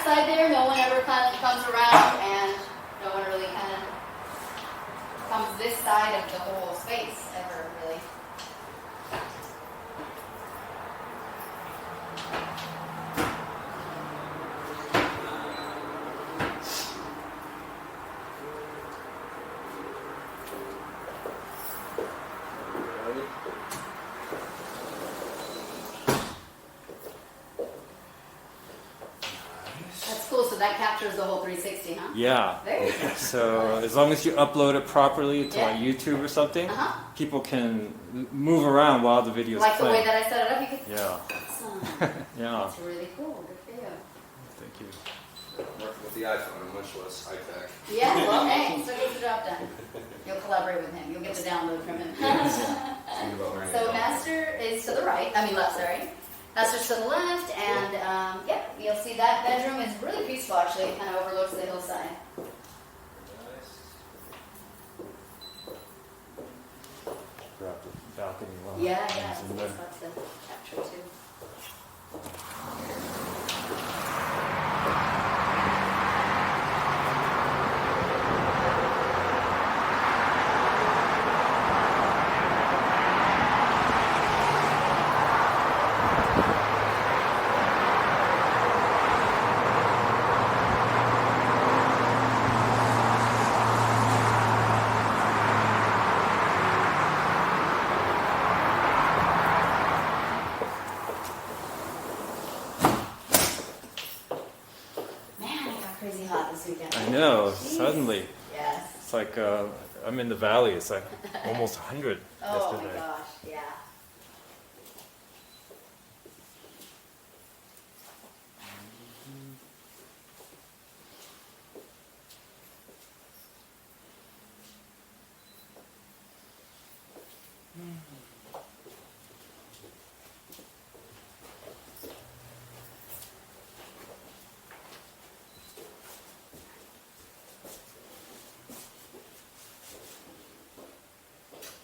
backside there, no one ever kind of comes around, and no one really kind of comes this side of the whole space ever, really. So that captures the whole 360, huh? Yeah. Very good. So as long as you upload it properly to like YouTube or something, people can move around while the video is like playing. the way that I set it up, you could. Yeah. Awesome. Yeah. That's really cool. Good for you. Thank you. Working with the iPhone, I'm much less high tech. Yeah. Well, hey, so get the job done. You'll collaborate with him. You'll get the download from him. So master is to the right. I mean left. Sorry. Master's to the left, and yeah, you'll see that bedroom is really peaceful. Actually, it kind of overlooks the hillside. Grab the balcony. Yeah, it's a nice spot to capture too. Crazy hot this weekend. I know, Jeez. suddenly. Yes. It's like I'm in the valley. It's like almost 100 Oh yesterday. my gosh, yeah.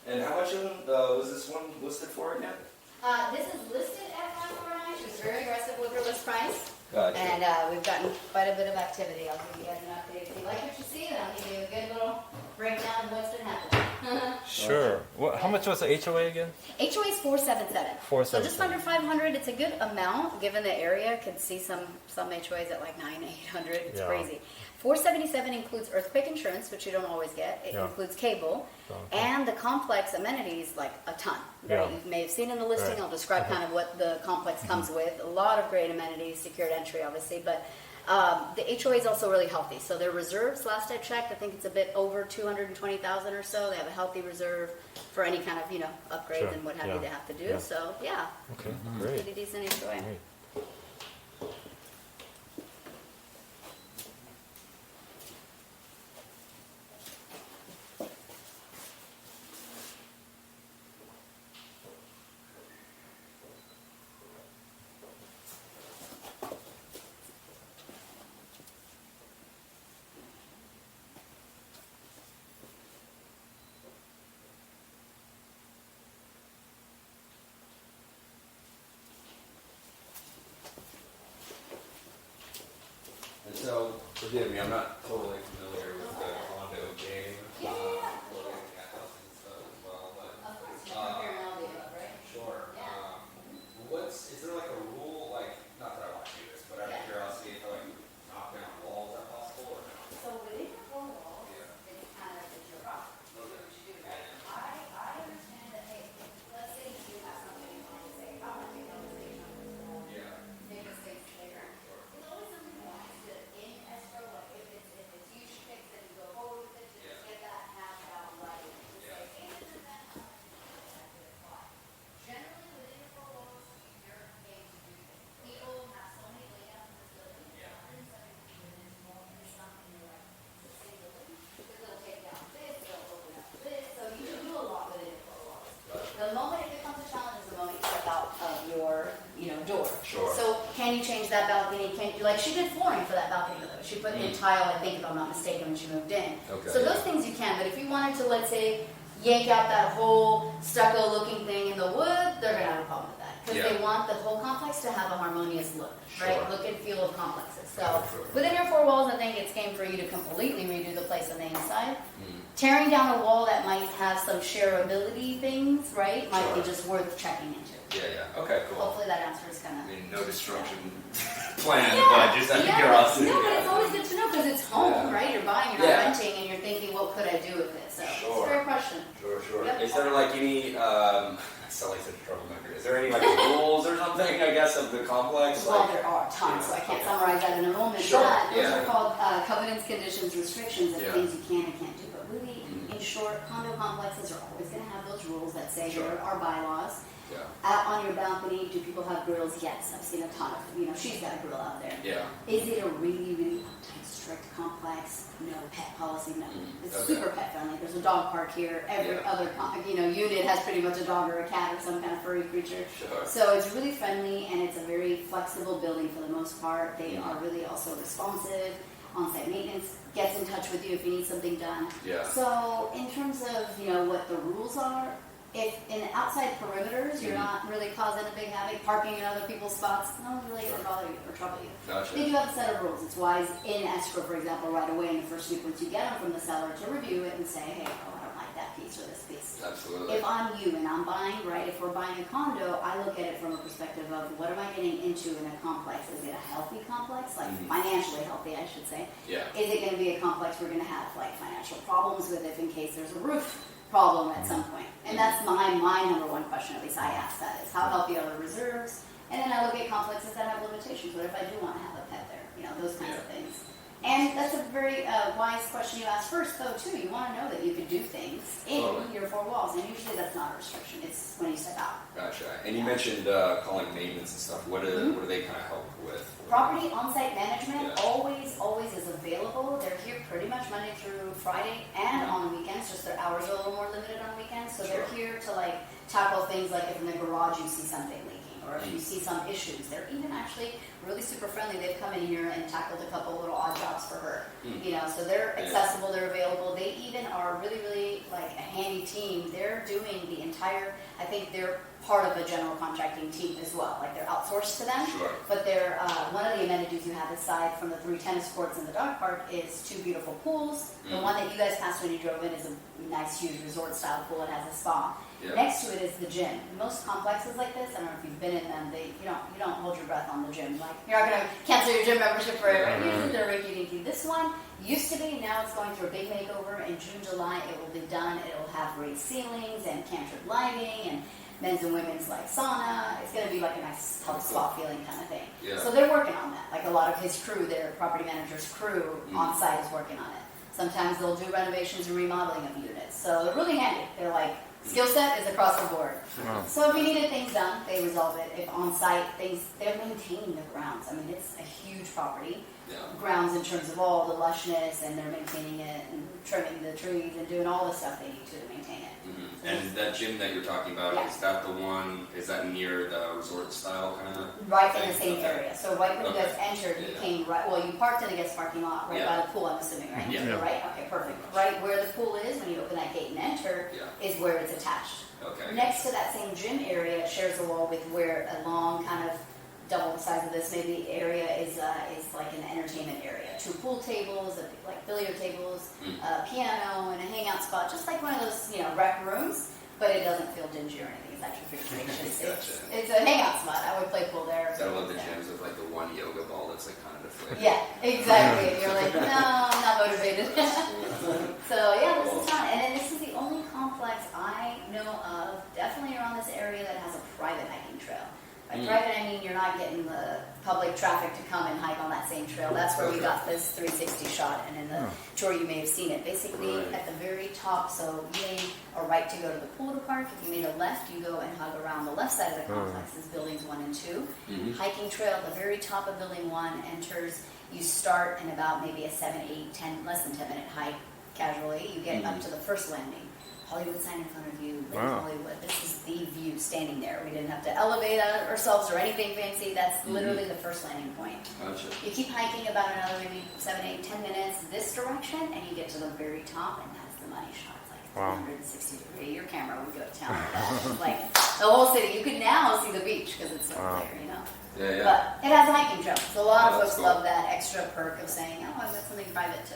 And how much was this one listed for again? This is listed at $549. She's very aggressive with her list price. Gotcha. And we've gotten quite a bit of activity. I'll give you guys an update. If you like what you see, then I'll give you a good little breakdown of what's been happening. Sure. What, how much was the HOA again? HOA is 477. 477. So just under 500. It's a good amount given the area. Could see some HOAs at like 800. It's crazy. 477 includes earthquake insurance, which you don't always get. It includes cable, and the complex amenities, like a ton. Right? You may have seen in the listing. I'll describe kind of what the complex comes with. A lot of great amenities, secured entry, obviously, but the HOA is also really healthy. So their reserves, last I checked, I think it's a bit over 220,000 or so. They have a healthy reserve for any kind of upgrades and what have you they have to do. So yeah, okay, great. pretty decent HOA. Great. And so, forgive me, I'm not totally familiar with the condo game. Looking at houses and stuff as well, but Of course, you can compare an LD up, right? sure. Is there like a rule, like, not that I want to do this, but out of curiosity, if I like knock down walls, is that possible or no? So within your four walls, it's kind of your rock. What you do, right? I understand that, hey, let's say you do have something you want to say, I want to take on the stage numbers, make the space bigger. It's always something you want to in escrow, like if it's huge fix, then you go forward with it to just get that hash out right. Just say, hey, this is that, how much you think that could apply. Generally, within your four walls, you're okay to do things. People have so many layouts in this building, 170 units, more than something you're like, it's a single building, because it'll take down this, it'll open up this, so you can do a lot within your four walls. The moment it becomes a challenge is the moment you step out of your, door. Sure. So can you change that balcony? Like she did flooring for that balcony though. She put in tile, I think, if I'm not mistaken, when she moved in. Okay. So those things you can, but if you wanted to, let's say, yank out that whole stucco looking thing in the wood, they're gonna have a problem with that. because they want the whole complex to have a harmonious look, right? Sure. Look and feel of complexes. So Sure. within your four walls, I think it's game for you to completely redo the place on the inside. Tearing down a wall that might have some shareability things, right, might be Sure. just worth checking into. Yeah. Okay. Cool. Hopefully that answers kind I of. mean, no destruction plan, but just out of curiosity. No, but it's always good to know because it's home, Yeah. right? You're buying, you're Yeah. not renting, and you're thinking, what could I do with it? So it's Sure. a fair question. Sure. Yep. Is there like any, I sound like such a troublemaker. Is there any like rules or something, I guess, of the complex? Well, Like, there are tons, so I can't Okay. summarize that in a moment. Sure, But those yeah. are called covenants, conditions, restrictions of Yeah. things you can and can't do. But really, in short, condo complexes are always going to have those rules that say Sure. here are bylaws. yeah. Out on your balcony, do people have grills? Yes, I've seen a ton of. She's got a grill out there. Yeah. Is it a really, really uptight, strict complex? No. Pet policy? No. It's Okay. super pet friendly. There's a dog park here. Every Yeah. other unit has pretty much a dog or a cat or some kind of furry creature. Sure. So it's really friendly and it's a very flexible building for the most part. They are really also responsive. On-site maintenance gets in touch with you if you need something done. Yeah. So in terms of what the rules are, if in outside perimeters you're not really causing a big havoc, parking in other people's spots, no one's really going to bother you or trouble you. Gotcha. They do have a set of rules. It's wise in escrow, for example, right away in the first week once you get them from the seller to review it and say, hey, I don't like that piece or this piece. Absolutely. If I'm you and I'm buying, right, if we're buying a condo, I look at it from a perspective of what am I getting into in a complex? Is it a healthy complex? Like financially healthy, I should say. Yeah. Is it going to be a complex we're going to have like financial problems with if in case there's a roof problem at some point? And that's my number one question, at least I ask that, is how healthy are the reserves? And then I look at complexes that have limitations. What if I do want to have a pet there? Those kinds of things. And that's a very wise question you asked first, though, too. You want to know that you could do things in your four walls, and usually that's not a restriction. It's when you step out. Gotcha. And you mentioned calling maintenance and stuff. What do they kind of help with? Property on-site management always is available. They're here pretty much Monday through Friday and on the weekends. Just their hours are a little more limited on weekends. So they're here to tackle things like if in the garage you see something leaking or if you see some issues. They're even actually really super friendly. They've come in here and tackled a couple little odd jobs for her. So they're accessible, they're available. They even are really, really a handy team. They're doing the entire, I think they're part of a general contracting team as well. They're outsourced to them. Sure. But they're, one of the amenities you have aside from the 3 tennis courts and the dog park is 2 beautiful pools. The one that you guys passed when you drove in is a nice, huge resort-style pool. It has a spa. Yeah. Next to it is the gym. Most complexes like this, I don't know if you've been in them, you don't hold your breath on the gym. You're not going to cancel your gym membership forever. Usually they're rinky-dinky. This one used to be, now it's going through a big makeover. In June, July, it will be done. It will have raised ceilings and canted lighting and men's and women's sauna. It's going to be a nice health spa feeling kind of thing. Yeah. So they're working on that. A lot of his crew, their property manager's crew on site is working on it. Sometimes they'll do renovations and remodeling of units. So they're really handy. They're skill set is across the board. Wow. So if you needed things done, they resolve it. If on site they're maintaining the grounds. I mean, it's a huge property. Yeah. Grounds in terms of all the lushness, and they're maintaining it and trimming the trees and doing all the stuff they need to maintain it. And that gym that you're talking about, Yeah. is that the one, is that near the resort style kind of? Right in the same area. So right when you guys entered, you Yeah. came you parked in the guest parking lot right by the pool, I'm assuming, right? Yeah. Right? Okay, perfect. Right where the pool is, when you open that gate and enter, is where it's attached. Okay. Next to that same gym area, it shares a wall with where a long kind of double the size of this maybe area is like an entertainment area. 2 pool tables, billiard tables, a piano, and a hangout spot, just like one of those rec rooms. But it doesn't feel dingy or anything. It's actually pretty spacious. Gotcha. It's a hangout spot. I would play pool there. I love the gyms with the one yoga ball that's kind of deflated. Yeah, exactly. And you're like, no, I'm not motivated. So yeah, this is fun. And then this is the only complex I know of, definitely around this area, that has a private hiking trail. By private, I mean you're not getting the public traffic to come and hike on that same trail. That's where we got this 360 shot, and in the tour you may have seen it. Basically, at the very top, so you made a right to go to the pool to park. If you made a left, you go and hug around the left side of the complex, is buildings 1 and 2. Hiking trail at the very top of building 1 enters. You start in about maybe a 7, 8, 10, less than 10 minute hike casually. You get up to the first landing. Hollywood sign in front of you, Lake Hollywood. This is the view standing there. We didn't have to elevate ourselves or anything fancy. That's literally the first landing point. Gotcha. You keep hiking about another maybe 7, 8, 10 minutes this direction, and you get to the very top, and that's the money shot. It's Wow. 160 degree. Your camera would go to town with that. Like the whole city. You could now see the beach because it's so clear, you know. Yeah, yeah. But it has a hiking trail, so a lot of that's folks cool. love that extra perk of saying, "Oh, I've got something private to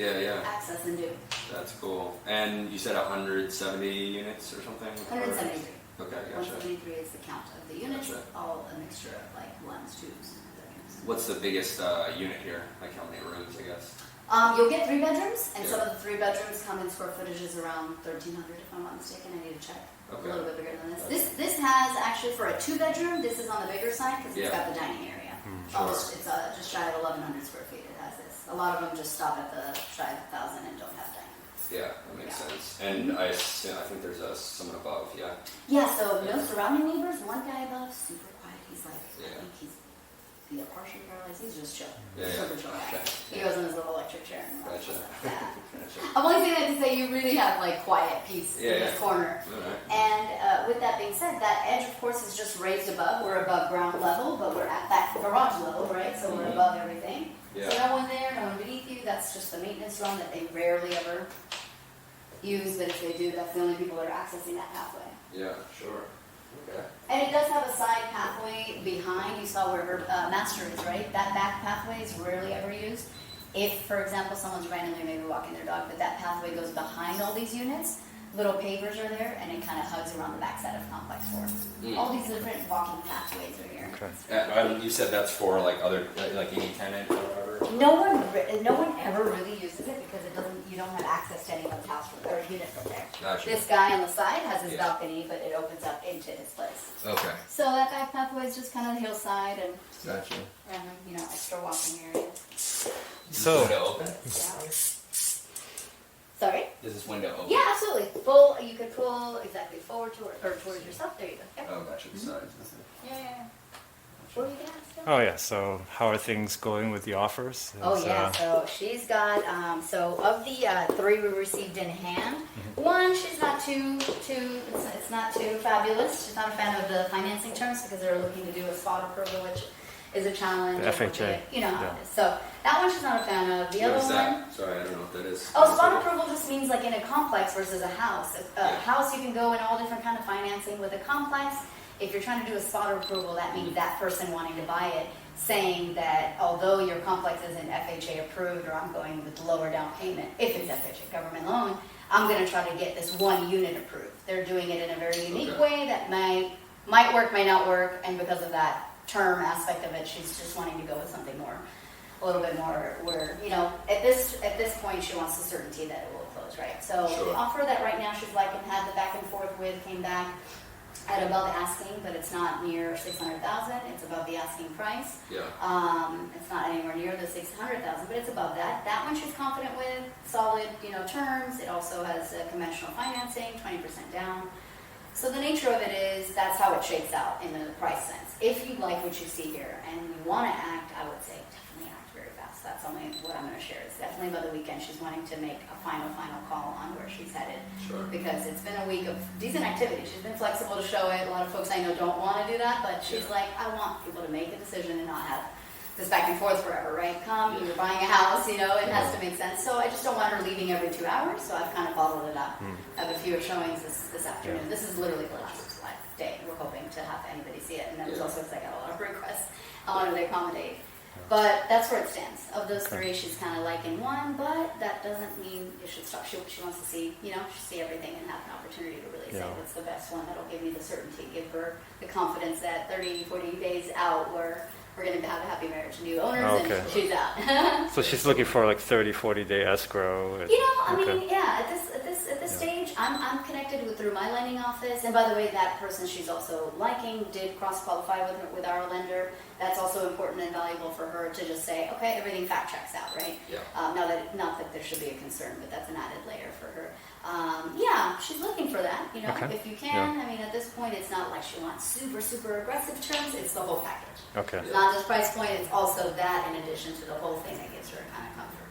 Yeah, yeah. access and do." That's cool. And you said 170 units or something? 173. Okay, gotcha. 173 is the count of the units, Gotcha. all a mixture of like ones, twos, and threes. What's the biggest unit here? Like how many rooms, I guess? You'll get 3 bedrooms, and some Yeah. of the 3 bedrooms come in square footages around 1,300, if I'm not mistaken. I need to check. Okay. A little bit bigger than this. Okay. This has actually for a 2-bedroom. This is on the bigger side because Yeah. it's got the dining area. Almost, it's just shy of 1,100 square feet. It has this. A lot of them just stop at the shy of 1,000 and don't have dining. Yeah, that makes Yeah. sense. And I think there's someone above, yeah. Yeah. So no surrounding neighbors. One guy above, super quiet. He's like, Yeah. I think he's either partially paralyzed. He's just chill. Yeah, yeah. Super chill. Okay. He goes in his little electric chair. And Gotcha. Yeah. Gotcha. I'm only saying that to say you really have like quiet peace Yeah, in this yeah. corner. All right. And with that being said, that edge, of course, is just raised above. We're above ground level, but we're at that garage level, right? So we're Mhm. above everything. Yeah. So no one there, no one beneath you. That's just the maintenance run that they rarely ever use. But if they do, that's the only people that are accessing that pathway. Yeah, sure. Okay. And it does have a side pathway behind. You saw where her master is, right? That back pathway is rarely ever used. If, for example, someone's randomly maybe walking their dog, but that pathway goes behind all these units, little pavers are there, and it kind of hugs around the backside of Complex 4. Mm. All these different walking pathways are here. Okay. You said that's for like other, like any tenant or whatever? No one ever really uses it because it doesn't. You don't have access to anyone's house or unit from there. Gotcha. This guy on the side has his Yeah. balcony, but it opens up into his place. Okay. So that back pathway is just kind of the hillside and Gotcha. random, extra walking areas. So- window open? Yeah. Sorry? Is this window open? Yeah, absolutely. Pull. You could pull exactly forward towards yourself. There you go. Yep. Oh, gotcha. The sides. Yeah. What were you gonna ask? Phil? Oh yeah. So how are things going with the offers? Oh Is, yeah, so she's got so of the 3 we received in hand, one she's not too it's not too fabulous. She's not a fan of the financing terms because they're looking to do a spot approval, which is a challenge. The FHA. You know how Yeah. it is. So that one she's not a fan of. The What other is one. that? Sorry, I don't know what that is. Oh, spot approval just means like in a complex versus a house. A Yeah. house you can go in all different kind of financing. With a complex, if you're trying to do a spot approval, that means that person wanting to buy it, saying that although your complex isn't FHA approved, or I'm going with lower down payment, if it's FHA government loan, I'm going to try to get this one unit approved. They're doing it in a very unique Okay. way that might work, might not work, and because of that term aspect of it, she's just wanting to go with something more, a little bit more where, at this point she wants the certainty that it will close, right? So Sure. the offer that right now she's liking, had the back and forth with, came back at above asking, but it's not near 600,000. It's above the asking price. Yeah. It's not anywhere near the 600,000, but it's above that. That one she's confident with, solid, terms. It also has conventional financing, 20% down. So the nature of it is that's how it shakes out in the price sense. If you like what you see here and you want to act, I would say definitely act very fast. That's only what I'm going to share. It's definitely by the weekend she's wanting to make a final call on where she's headed. Sure. Because it's been a week of decent activity. She's been flexible to show it. A lot of folks I know don't want to do that, but she's Yeah. like, I want people to make a decision and not have this back and forth forever, right? You're buying a house, it has to make sense. So I just don't want her leaving every 2 hours, so I've kind of followed it up. I have a few showings this afternoon. This is literally the last day. We're hoping to have anybody see it, and that was also because I got a lot of requests. I wanted to accommodate. But that's where it stands. Of those 3, she's kind of liking one, but that doesn't mean you should stop. She wants to see, see everything and have an opportunity to really say what's the best one that'll give me the certainty, give her the confidence that 30, 40 days out where we're going to have a happy marriage, new owners, Okay. and she's out. So she's looking for like 30, 40-day escrow. At this stage, I'm connected through my lending office, and by the way, that person she's also liking did cross-qualify with our lender. That's also important and valuable for her to just say, okay, everything fact checks out, right? Yeah. Not that there should be a concern, but that's an added layer for her. She's looking for that, Okay. if you can. I mean, at this point, it's not like she wants super, super aggressive terms. It's the whole package. Okay. It's not just price point, it's also that in addition to the whole thing that gives her kind of comfort,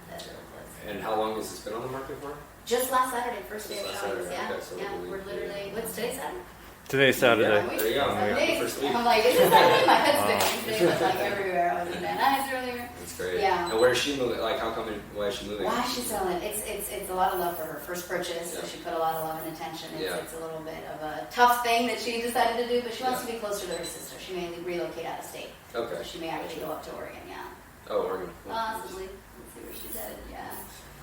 that's really close. And how long has this been on the market for? Just last Saturday, first day Just of last showings, Saturday, okay, so yeah. we- We're literally, what's today, Saturday? Today's Saturday. There you go. Yeah. First week. I'm like, is this Saturday? My husband. They was like everywhere. I was in Van Nuys earlier. That's great. Yeah. And where is she moving? Like, how come? Why is she moving? Why she's selling? It's a lot of love for her first purchase, so Yeah. she put a lot of love and attention. Yeah. It's a little bit of a tough thing that she decided to do, but she wants to be closer to her sister. She may relocate out of state. Okay. So she may actually go up to Oregon. Yeah. Oh, Oregon. Possibly. Let's see where she's headed. Yeah.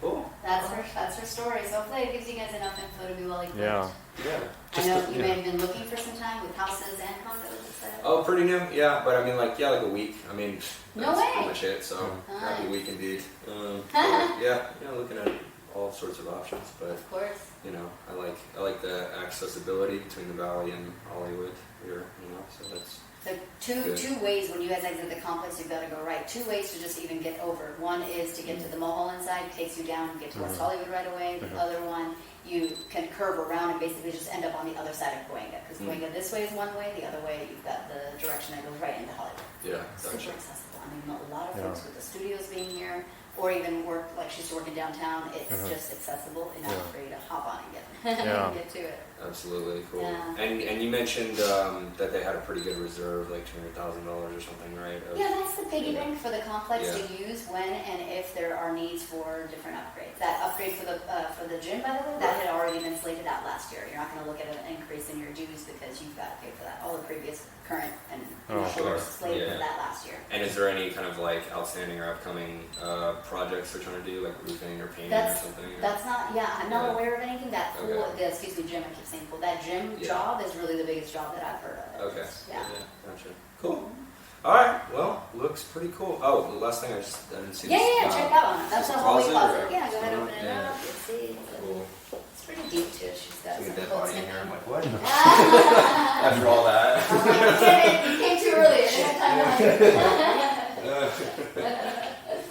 Cool. That's her story. So hopefully it gives you guys enough info to be well equipped. Yeah. Yeah. I know you may have been looking for some time with houses and condos, etc. Oh, pretty new. Yeah, but I mean, like a week. I mean, No that's way. pretty much it. So Nice. happy week indeed. Looking at all sorts of options, but Of course. you know, I like the accessibility between the valley and Hollywood here. You know, so that's So two ways when you guys exit the complex, you've got to go right. 2 ways to just even get over. One is to get to the Mulholland inside, takes you down, get to West Hollywood right away. The other one, you can curve around and basically just end up on the other side of Cahuenga. Because Cahuenga this way is one way, the other way you've got the direction that goes right into Hollywood. yeah. Super Gotcha. accessible. I mean, a lot of folks with the studios being here, or even work like she's working downtown, it's just accessible enough for you to hop on and get to it. Absolutely cool. Yeah. And you mentioned that they had a pretty good reserve, like $200,000 or something, right? Yeah, that's the piggy bank for the complex Yeah. to use when and if there are needs for different upgrades. That upgrade for the gym, by the way, that had already been slated out last year. You're not going to look at an increase in your dues because you've got to pay for that. All the previous, current, and Sure. slated Yeah. for that last year. And is there any kind of like outstanding or upcoming projects they're trying to do, like roofing or painting That's or something? Or? that's not. Yeah, I'm not Yeah. aware of anything. That pool, Okay. excuse me, gym. I keep saying pool. That gym Yeah. job is really the biggest job that I've heard of. Okay. Yeah. Gotcha. Cool. All right. Well, looks pretty cool. Oh, the last thing I didn't see. Yeah, this, check that one. That's this a hallway closet, closet. or- Yeah, go ahead, open it Yeah. up. Let's see. Cool. It's pretty deep too. She's got See a some dead quotes body in here. I'm like, what? Ah. After all that. You came too early. I didn't have time to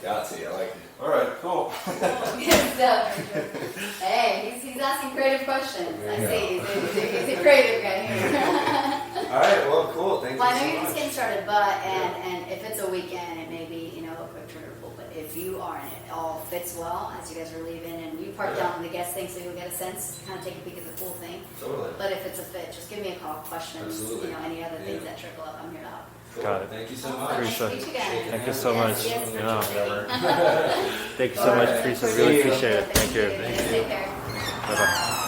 Gotcha. I like it. All right. Cool. Good stuff. Hey, he's asking creative questions. I see. He's a creative guy here. All right. Well, cool. Thank Well, you I know so you're much. just getting started, but and if it's a weekend, it may be a quick turn or pull. But if you are and it all fits well as you guys are leaving, and you park down in the guest thing, so you'll get a sense, kind of take a peek at the pool thing. Totally. But if it's a fit, just give me a call. Questions, Absolutely. any other things Yeah. that trickle up, I'm here to help. Cool. Got it. Thank you so Awesome. much. Appreciate Thank you guys. Thank you so Yes, much. yes, Yeah. Thank you so All much, right. Teresa. Really appreciate it. Thank you. Take care. Bye bye.